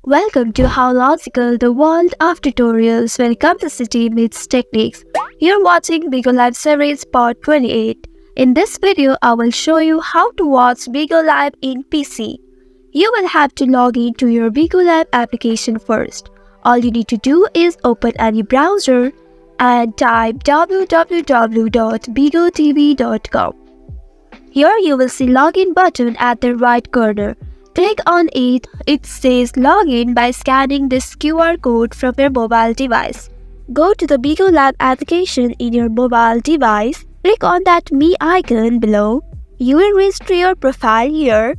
Welcome to How Logical the World of Tutorials when Complexity Meets Techniques. You're watching BIGO Live Series Part 28. In this video, I will show you how to watch BIGO Live in PC. You will have to log in to your BIGO Live application first. All you need to do is open any browser and type www.bigotv.com. Here you will see login button at the right corner. Click on it. It says login by scanning this QR code from your mobile device. Go to the BIGO Lab application in your mobile device. Click on that Me icon below. You will register your profile here.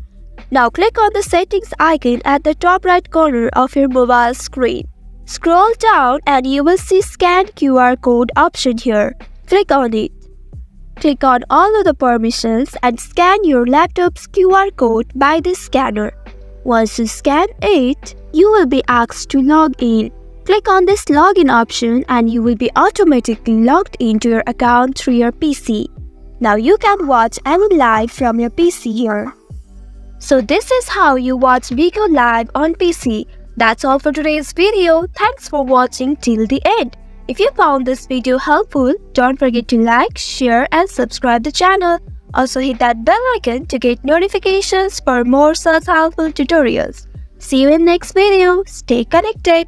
Now click on the settings icon at the top right corner of your mobile screen. Scroll down and you will see Scan QR code option here. Click on it. Click on all of the permissions and scan your laptop's QR code by this scanner. Once you scan it, you will be asked to log in. Click on this login option and you will be automatically logged into your account through your PC. Now you can watch any live from your PC here. So this is how you watch BIGO Live on PC. That's all for today's video. Thanks for watching till the end. If you found this video helpful, don't forget to like, share and subscribe the channel. Also hit that bell icon to get notifications for more such helpful tutorials. See you in next video. Stay connected.